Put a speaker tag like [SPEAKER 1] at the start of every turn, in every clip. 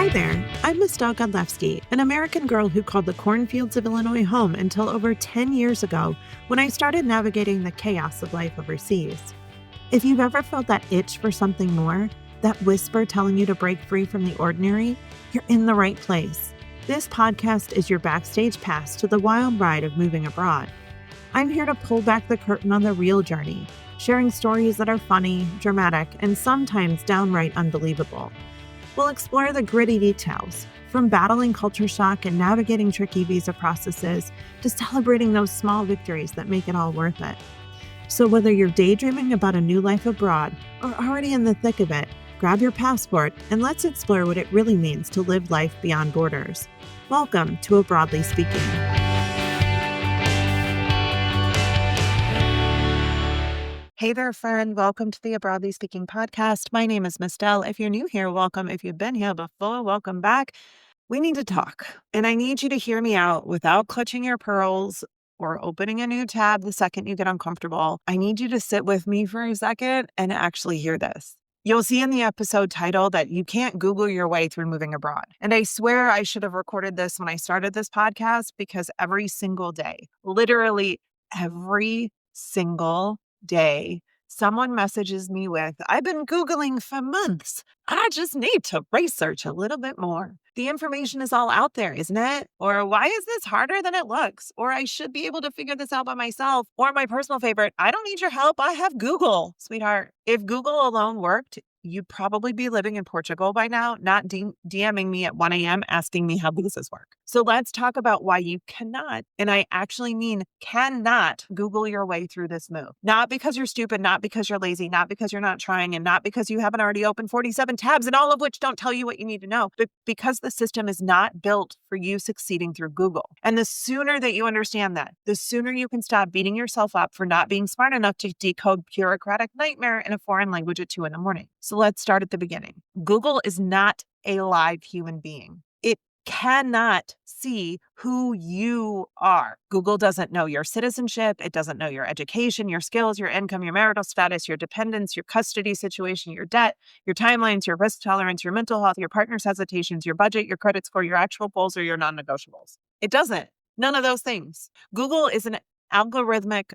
[SPEAKER 1] Hi there, I'm Mistel Godlewski, an American girl who called the cornfields of Illinois home until over 10 years ago when I started navigating the chaos of life overseas. If you've ever felt that itch for something more, that whisper telling you to break free from the ordinary, you're in the right place. This podcast is your backstage pass to the wild ride of moving abroad. I'm here to pull back the curtain on the real journey, sharing stories that are funny, dramatic, and sometimes downright unbelievable. We'll explore the gritty details, from battling culture shock and navigating tricky visa processes to celebrating those small victories that make it all worth it. So whether you're daydreaming about a new life abroad or already in the thick of it, grab your passport and let's explore what it really means to live life beyond borders. Welcome to A Broadly Speaking. Hey there, friend. Welcome to the A Broadly Speaking podcast. My name is Mistel. If you're new here, welcome. If you've been here before, welcome back. We need to talk, and I need you to hear me out without clutching your pearls or opening a new tab the second you get uncomfortable. I need you to sit with me for a second and actually hear this. You'll see in the episode title that you can't Google your way through moving abroad. And I swear I should have recorded this when I started this podcast because every single day, literally every single day, someone messages me with, I've been Googling for months. I just need to research a little bit more. The information is all out there, isn't it? Or why is this harder than it looks? Or I should be able to figure this out by myself. Or my personal favorite, I don't need your help. I have Google. Sweetheart, if Google alone worked, you'd probably be living in Portugal by now, not DMing me at 1 a.m. asking me how visas work. So let's talk about why you cannot, and I actually mean cannot, Google your way through this move. Not because you're stupid, not because you're lazy, not because you're not trying, and not because you haven't already opened 47 tabs, and all of which don't tell you what you need to know, but because the system is not built for you succeeding through Google. And the sooner that you understand that, the sooner you can stop beating yourself up for not being smart enough to decode bureaucratic nightmare in a foreign language at 2 a.m. So let's start at the beginning. Google is not a live human being. It cannot see who you are. Google doesn't know your citizenship. It doesn't know your education, your skills, your income, your marital status, your dependents, your custody situation, your debt, your timelines, your risk tolerance, your mental health, your partner's hesitations, your budget, your credit score, your actual goals, or your non-negotiables. It doesn't. None of those things. Google is an algorithmic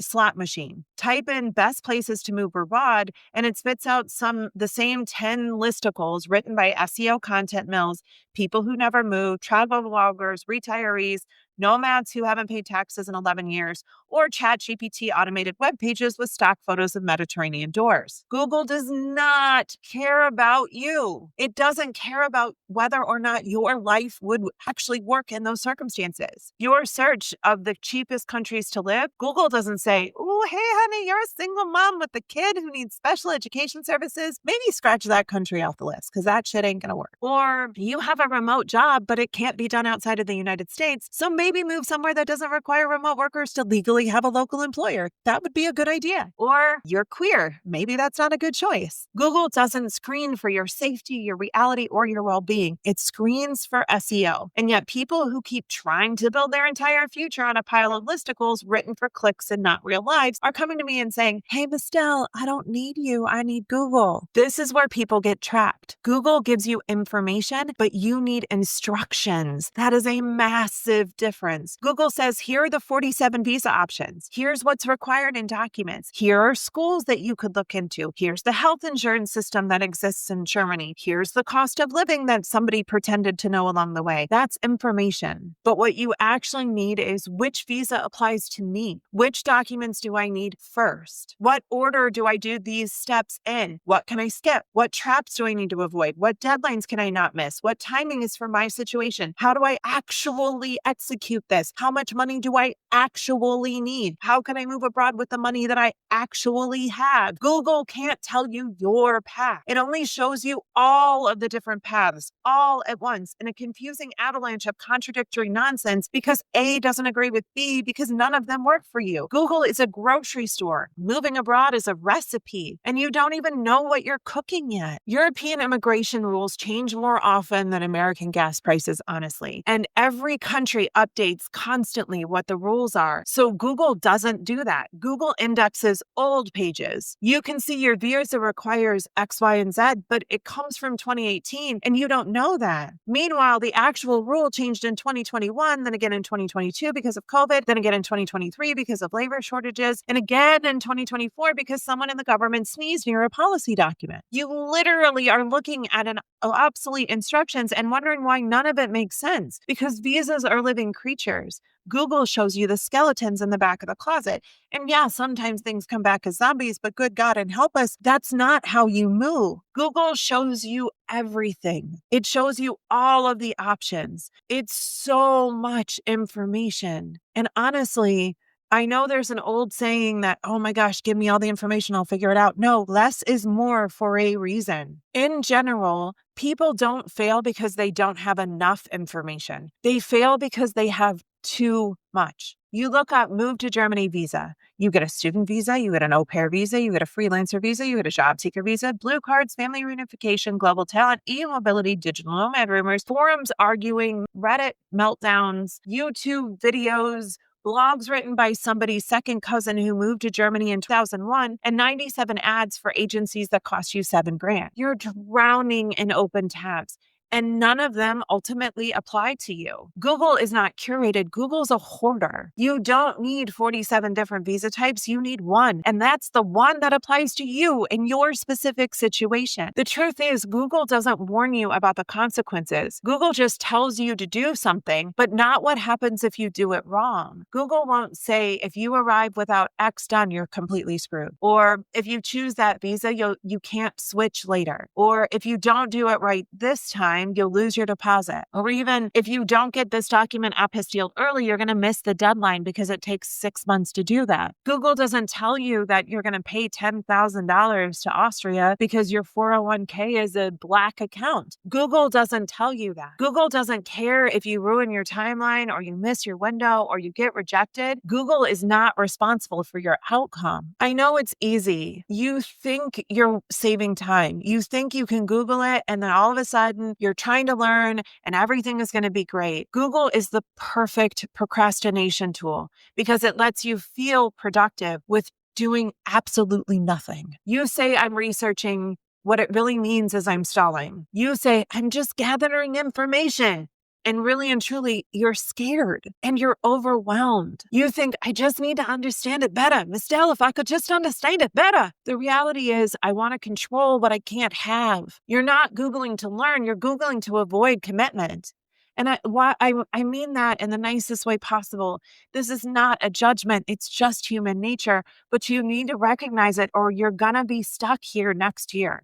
[SPEAKER 1] slot machine. Type in best places to move abroad, and it spits out the same 10 listicles written by SEO content mills, people who never move, travel bloggers, retirees, nomads who haven't paid taxes in 11 years, or ChatGPT automated web pages with stock photos of Mediterranean doors. Google does not care about you. It doesn't care about whether or not your life would actually work in those circumstances. Your search of the cheapest countries to live, Google doesn't say, oh, hey, honey, you're a single mom with a kid who needs special education services. Maybe scratch that country off the list because that shit ain't going to work. Or you have a remote job, but it can't be done outside of the United States. So maybe move somewhere that doesn't require remote workers to legally have a local employer. That would be a good idea. Or you're queer. Maybe that's not a good choice. Google doesn't screen for your safety, your reality, or your well-being. It screens for SEO. And yet people who keep trying to build their entire future on a pile of listicles written for clicks and not real lives are coming to me and saying, hey, Mistel, I don't need you. I need Google. This is where people get trapped. Google gives you information, but you need instructions. That is a massive difference. Google says, here are the 47 visa options. Here's what's required in documents. Here are schools that you could look into. Here's the health insurance system that exists in Germany. Here's the cost of living that somebody pretended to know along the way. That's information. But what you actually need is which visa applies to me? Which documents do I need first? What order do I do these steps in? What can I skip? What traps do I need to avoid? What deadlines can I not miss? What timing is for my situation? How do I actually execute this? How much money do I actually need? How can I move abroad with the money that I actually have? Google can't tell you your path. It only shows you all of the different paths all at once in a confusing avalanche of contradictory nonsense because A doesn't agree with B because none of them work for you. Google is a grocery store. Moving abroad is a recipe, and you don't even know what you're cooking yet. European immigration rules change more often than American gas prices, honestly. And every country updates constantly what the rules are. So Google doesn't do that. Google indexes old pages. You can see your visa requires X, Y, and Z, but it comes from 2018, and you don't know that. Meanwhile, the actual rule changed in 2021, then again in 2022 because of COVID, then again in 2023 because of labor shortages, and again in 2024 because someone in the government sneezed near a policy document. You literally are looking at an obsolete instructions and wondering why none of it makes sense, because visas are living creatures. Google shows you the skeletons in the back of the closet. And yeah, sometimes things come back as zombies, but good God and help us, that's not how you move. Google shows you everything. It shows you all of the options. It's so much information. And honestly, I know there's an old saying that, oh my gosh, give me all the information, I'll figure it out. No, less is more for a reason. In general, people don't fail because they don't have enough information. They fail because they have too much. You look up move to Germany visa. You get a student visa, you get an au pair visa, you get a freelancer visa, you get a job seeker visa, blue cards, family reunification, global talent, e-mobility, digital nomad rumors, forums arguing, Reddit meltdowns, YouTube videos, blogs written by somebody's second cousin who moved to Germany in 2001, and 97 ads for agencies that cost you $7,000. You're drowning in open tabs, and none of them ultimately apply to you. Google is not curated. Google's a hoarder. You don't need 47 different visa types. You need one, and that's the one that applies to you in your specific situation. The truth is, Google doesn't warn you about the consequences. Google just tells you to do something, but not what happens if you do it wrong. Google won't say, if you arrive without X done, you're completely screwed. Or if you choose that visa, you can't switch later. Or if you don't do it right this time, you'll lose your deposit. Or even if you don't get this document apostilled early, you're going to miss the deadline because it takes 6 months to do that. Google doesn't tell you that you're going to pay $10,000 to Austria because your 401k is a black account. Google doesn't tell you that. Google doesn't care if you ruin your timeline or you miss your window or you get rejected. Google is not responsible for your outcome. I know it's easy. You think you're saving time. You think you can Google it, and then all of a sudden you're trying to learn and everything is going to be great. Google is the perfect procrastination tool because it lets you feel productive with doing absolutely nothing. You say, I'm researching. What it really means is I'm stalling. You say, I'm just gathering information. And really and truly, you're scared and you're overwhelmed. You think, I just need to understand it better. Miss Dell, if I could just understand it better. The reality is, I want to control what I can't have. You're not Googling to learn. You're Googling to avoid commitment. And I mean that in the nicest way possible. This is not a judgment. It's just human nature. But you need to recognize it or you're going to be stuck here next year.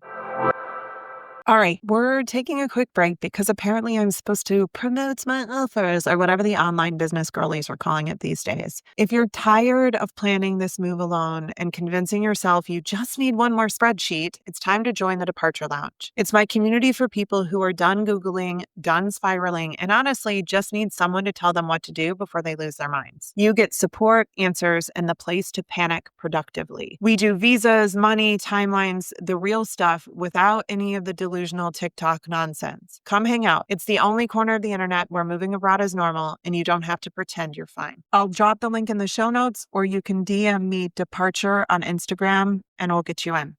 [SPEAKER 1] All right, we're taking a quick break because apparently I'm supposed to promote my offers or whatever the online business girlies are calling it these days. If you're tired of planning this move alone and convincing yourself you just need one more spreadsheet, it's time to join the Departure Lounge. It's my community for people who are done Googling, done spiraling, and honestly just need someone to tell them what to do before they lose their minds. You get support, answers, and the place to panic productively. We do visas, money, timelines, the real stuff without any of the delusional TikTok nonsense. Come hang out. It's the only corner of the internet where moving abroad is normal and you don't have to pretend you're fine. I'll drop the link in the show notes, or you can DM me Departure on Instagram and we'll get you in.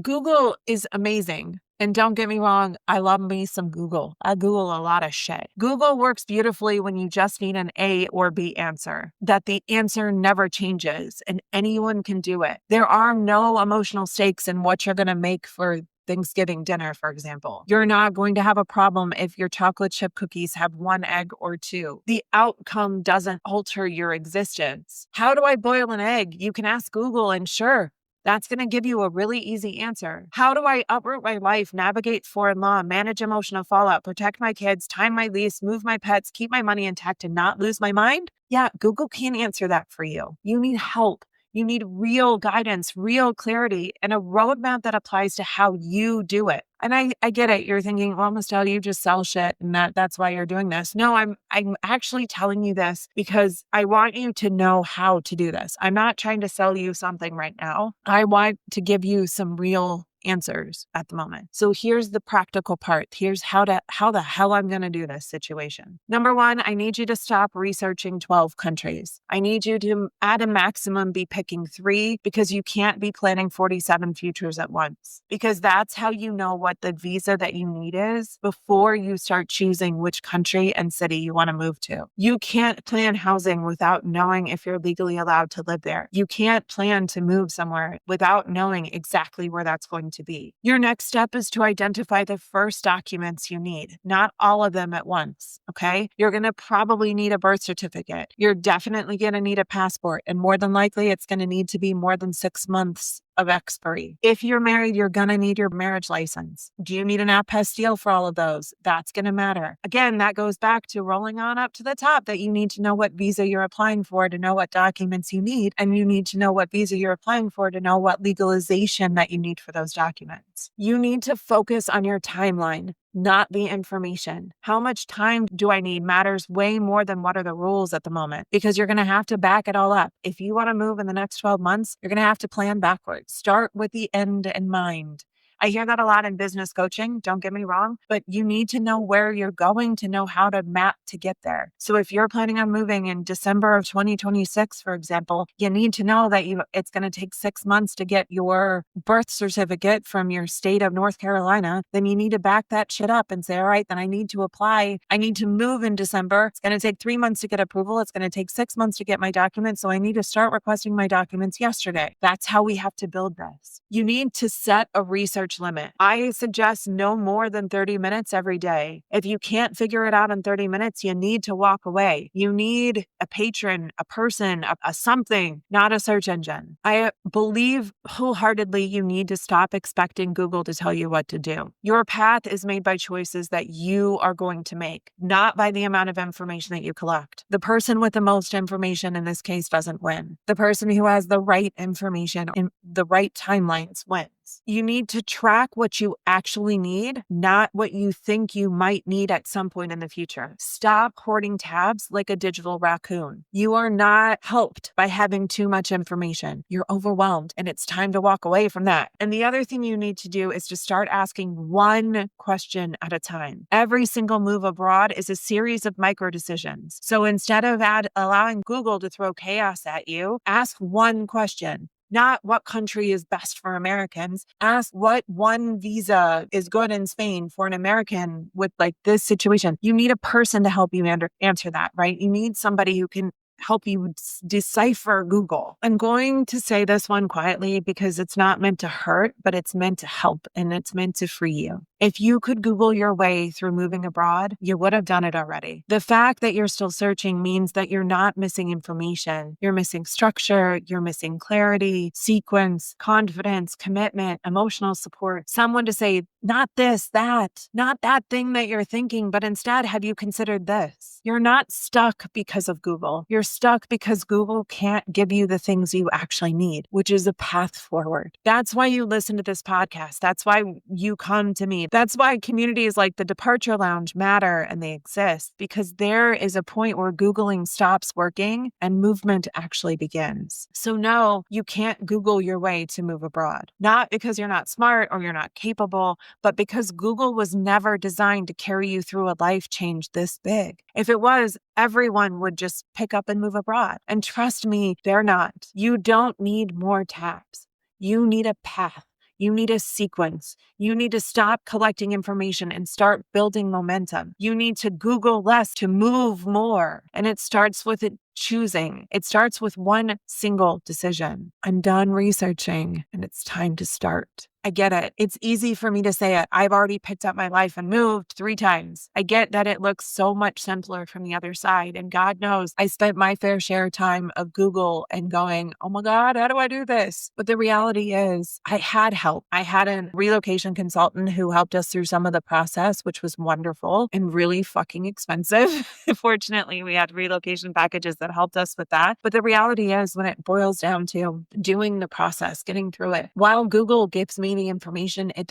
[SPEAKER 1] Google is amazing. And don't get me wrong, I love me some Google. I Google a lot of shit. Google works beautifully when you just need an A or B answer, that the answer never changes and anyone can do it. There are no emotional stakes in what you're going to make for Thanksgiving dinner, for example. You're not going to have a problem if your chocolate chip cookies have 1 egg or 2. The outcome doesn't alter your existence. How do I boil an egg? You can ask Google and sure, that's going to give you a really easy answer. How do I uproot my life, navigate foreign law, manage emotional fallout, protect my kids, time my lease, move my pets, keep my money intact, and not lose my mind? Yeah, Google can't answer that for you. You need help. You need real guidance, real clarity, and a roadmap that applies to how you do it. And I get it. You're thinking, well, Michelle, you just sell shit and that's why you're doing this. No, I'm actually telling you this because I want you to know how to do this. I'm not trying to sell you something right now. I want to give you some real answers at the moment. So here's the practical part. Here's how the hell I'm going to do this situation. Number one, I need you to stop researching 12 countries. I need you to, at a maximum, be picking 3 because you can't be planning 47 futures at once, because that's how you know what the visa that you need is before you start choosing which country and city you want to move to. You can't plan housing without knowing if you're legally allowed to live there. You can't plan to move somewhere without knowing exactly where that's going to be. Your next step is to identify the first documents you need, not all of them at once, okay? You're going to probably need a birth certificate. You're definitely going to need a passport, and more than likely, it's going to need to be more than 6 months of expiry. If you're married, you're going to need your marriage license. Do you need an apostille for all of those? That's going to matter. Again, that goes back to rolling on up to the top that you need to know what visa you're applying for to know what documents you need. And you need to know what visa you're applying for to know what legalization that you need for those documents. You need to focus on your timeline, not the information. How much time do I need matters way more than what are the rules at the moment, because you're going to have to back it all up. If you want to move in the next 12 months, you're going to have to plan backwards. Start with the end in mind. I hear that a lot in business coaching, don't get me wrong, but you need to know where you're going to know how to map to get there. So if you're planning on moving in December of 2026, for example, you need to know that it's going to take 6 months to get your birth certificate from your state of North Carolina. Then you need to back that shit up and say, all right, then I need to apply. I need to move in December. It's going to take 3 months to get approval. It's going to take 6 months to get my documents. So I need to start requesting my documents yesterday. That's how we have to build this. You need to set a research limit. I suggest no more than 30 minutes every day. If you can't figure it out in 30 minutes, you need to walk away. You need a patron, a person, a something, not a search engine. I believe wholeheartedly you need to stop expecting Google to tell you what to do. Your path is made by choices that you are going to make, not by the amount of information that you collect. The person with the most information in this case doesn't win. The person who has the right information and the right timelines wins. You need to track what you actually need, not what you think you might need at some point in the future. Stop hoarding tabs like a digital raccoon. You are not helped by having too much information. You're overwhelmed, and it's time to walk away from that. And the other thing you need to do is to start asking one question at a time. Every single move abroad is a series of micro decisions. So instead of allowing Google to throw chaos at you, ask one question. Not what country is best for Americans. Ask what one visa is good in Spain for an American with like this situation. You need a person to help you answer that, right? You need somebody who can help you decipher Google. I'm going to say this one quietly because it's not meant to hurt, but it's meant to help and it's meant to free you. If you could Google your way through moving abroad, you would have done it already. The fact that you're still searching means that you're not missing information. You're missing structure, you're missing clarity, sequence, confidence, commitment, emotional support. Someone to say, not this, that, not that thing that you're thinking, but instead, have you considered this? You're not stuck because of Google. You're stuck because Google can't give you the things you actually need, which is a path forward. That's why you listen to this podcast. That's why you come to me. That's why communities like the Departure Lounge matter and they exist, because there is a point where Googling stops working and movement actually begins. So no, you can't Google your way to move abroad. Not because you're not smart or you're not capable, but because Google was never designed to carry you through a life change this big. If it was, everyone would just pick up and move abroad. And trust me, they're not. You don't need more tabs. You need a path. You need a sequence. You need to stop collecting information and start building momentum. You need to Google less to move more. And it starts with choosing. It starts with one single decision. I'm done researching and it's time to start. I get it. It's easy for me to say it. I've already picked up my life and moved 3 times. I get that it looks so much simpler from the other side. And God knows I spent my fair share of time of Google and going, oh my God, how do I do this? But the reality is I had help. I had a relocation consultant who helped us through some of the process, which was wonderful and really fucking expensive. Fortunately, we had relocation packages that helped us with that. But the reality is, when it boils down to doing the process, getting through it, while Google gives me the information, it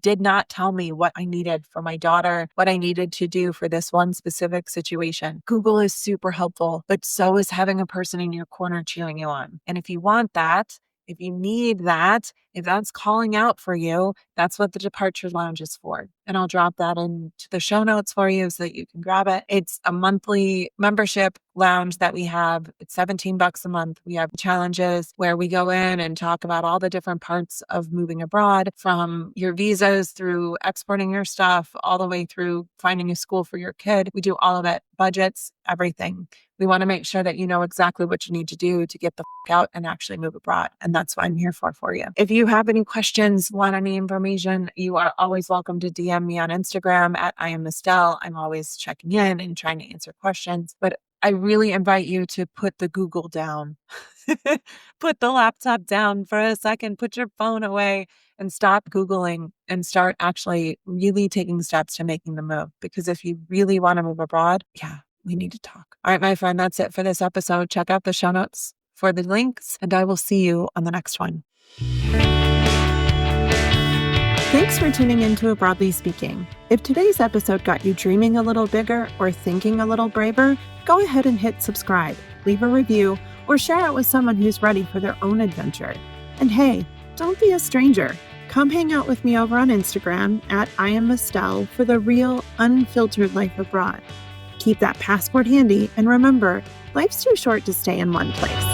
[SPEAKER 1] did not tell me what I needed for my daughter, what I needed to do for this one specific situation. Google is super helpful, but so is having a person in your corner cheering you on. And if you want that, if you need that, if that's calling out for you, that's what the Departure Lounge is for. And I'll drop that into the show notes for you so that you can grab it. It's a monthly membership lounge that we have. It's $17 a month. We have challenges where we go in and talk about all the different parts of moving abroad, from your visas through exporting your stuff, all the way through finding a school for your kid. We do all of it, budgets, everything. We want to make sure that you know exactly what you need to do to get the out and actually move abroad. And that's what I'm here for you. If you have any questions, want any information, you are always welcome to DM me on Instagram at I am Estelle. I'm always checking in and trying to answer questions. But I really invite you to put the Google down. Put the laptop down for a second, put your phone away and stop Googling and start actually really taking steps to making the move. Because if you really want to move abroad, we need to talk. All right, my friend, that's it for this episode. Check out the show notes for the links, and I will see you on the next one. Thanks for tuning in to Broadly Speaking. If today's episode got you dreaming a little bigger or thinking a little braver, go ahead and hit subscribe, leave a review, or share it with someone who's ready for their own adventure. And hey, don't be a stranger. Come hang out with me over on Instagram at I am Estelle for the real, unfiltered life abroad. Keep that passport handy, and remember, life's too short to stay in one place.